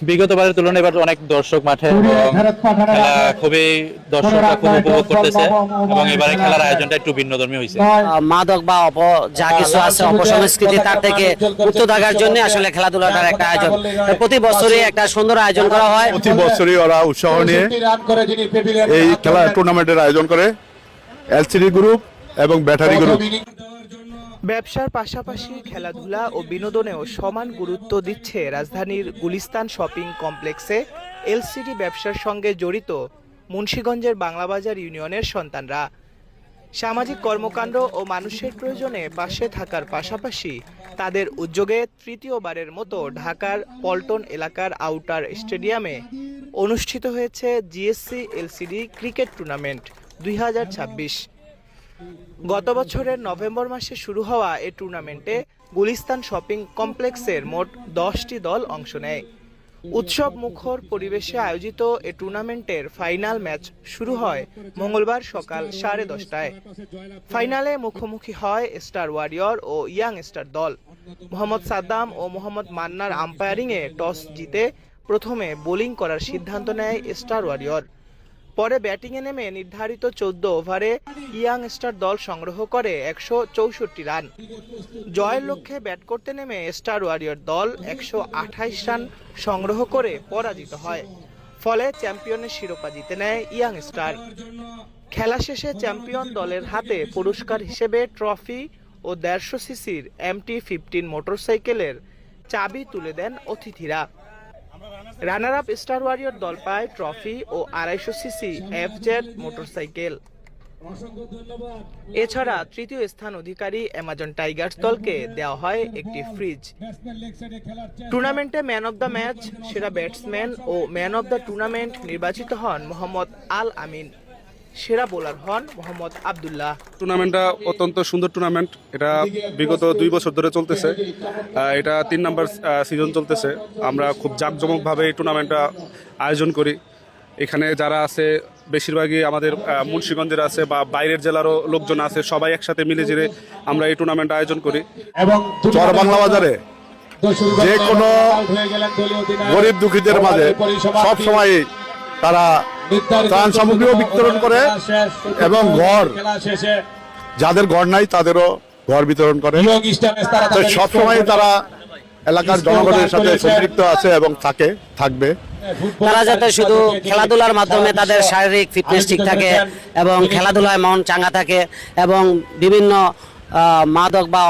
বিগতবারের তুলনায় এবার অনেক দর্শক মাঠে এবং খেলা খুবই দর্শকরা খুব উপভোগ করতেছে এবং এবারে খেলার আয়োজনটা একটু ভিন্নধর্মী হয়েছে। মাদক বা যা কিছু আছে অপসংস্কৃতি তার থেকে মুক্ত থাকার জন্য আসলে খেলাধুলাটার একটা আয়োজন প্রতি বছরই একটা সুন্দর আয়োজন করা হয়। প্রতি বছরই ওরা উৎসাহ নিয়ে এই খেলা টুর্নামেন্টের আয়োজন করে এলসিডি গ্রুপ এবং ব্যাটারি গ্রুপ। ব্যবসার পাশাপাশি খেলাধুলা ও বিনোদনেও সমান গুরুত্ব দিচ্ছে রাজধানীর গুলিস্তান শপিং কমপ্লেক্সে এলসিডি ব্যবসার সঙ্গে জড়িত মুন্সিগঞ্জের বাংলাবাজার ইউনিয়নের সন্তানরা। সামাজিক কর্মকাণ্ড ও মানুষের প্রয়োজনে পাশে থাকার পাশাপাশি তাদের উদ্যোগে তৃতীয়বারের মতো ঢাকার পল্টন এলাকার আউটার স্টেডিয়ামে অনুষ্ঠিত হয়েছে জিএসসি এলসিডি ক্রিকেট টুর্নামেন্ট 2026। গত বছরের নভেম্বর মাসে শুরু হওয়া এই টুর্নামেন্টে গুলিস্তান শপিং কমপ্লেক্সের মোট 10টি দল অংশ নেয়। উৎসব মুখর পরিবেশে আয়োজিত এই টুর্নামেন্টের ফাইনাল ম্যাচ শুরু হয় মঙ্গলবার সকাল 10:30টায়। ফাইনালে মুখোমুখি হয় স্টার ওয়ারিয়র ও ইয়াং স্টার দল। মোহাম্মদ সাদ্দাম ও মোহাম্মদ মান্নার আম্পায়ারিংয়ে টস জিতে প্রথমে বোলিং করার সিদ্ধান্ত নেয় স্টার ওয়ারিয়র। পরে ব্যাটিংয়ে নেমে নির্ধারিত 14 ওভারে ইয়াং স্টার দল সংগ্রহ করে 164 রান। জয়ের লক্ষ্যে ব্যাট করতে নেমে স্টার ওয়ারিয়র দল 128 রান সংগ্রহ করে পরাজিত হয়। ফলে চ্যাম্পিয়নের শিরোপা জিতে নেয় ইয়াং স্টার। খেলা শেষে চ্যাম্পিয়ন দলের হাতে পুরস্কার হিসেবে ট্রফি ও 150 সিসির MT-15 মোটরসাইকেলের চাবি তুলে দেন অতিথিরা। রানার আপ স্টার ওয়ারিয়র দল পায় ট্রফি ও 250 সিসি FZ মোটরসাইকেল। এছাড়া তৃতীয় স্থান অধিকারী অ্যামাজন টাইগার্স দলকে দেওয়া হয় একটি ফ্রিজ। টুর্নামেন্টে ম্যান অব দ্য ম্যাচ, সেরা ব্যাটসম্যান ও ম্যান অব দ্য টুর্নামেন্ট নির্বাচিত হন মোহাম্মদ আল আমিন। সেরা বোলার হন মোহাম্মদ আব্দুল্লাহ। টুর্নামেন্টটা অত্যন্ত সুন্দর টুর্নামেন্ট। এটা বিগত 2 বছর ধরে চলতেছে। এটা 3 নম্বর সিজন চলতেছে। আমরা খুব জাঁকজমকভাবে এই টুর্নামেন্টটা আয়োজন করি। এখানে যারা আছে বেশিরভাগই আমাদের মুন্সিগঞ্জের আছে বা বাইরের জেলারও লোকজন আছে, সবাই একসাথে মিলে জিরে আমরা এই টুর্নামেন্ট আয়োজন করি। চর বাংলা বাজারে যে কোনো গরিব দুঃখীদের মাঝে সব সময় তারা ত্রাণ সামগ্রীও বিতরণ করে এবং ঘর, যাদের ঘর নাই তাদেরও ঘর বিতরণ করে। সবসময় তারা এলাকার জনগণের সাথে সম্পৃক্ত আছে এবং থাকবে। তারা যাতে শুধু খেলাধুলার মাধ্যমে তাদের শারীরিক ফিটনেস ঠিক থাকে এবং খেলাধুলায় মন চাঙ্গা থাকে এবং বিভিন্ন মাদক বা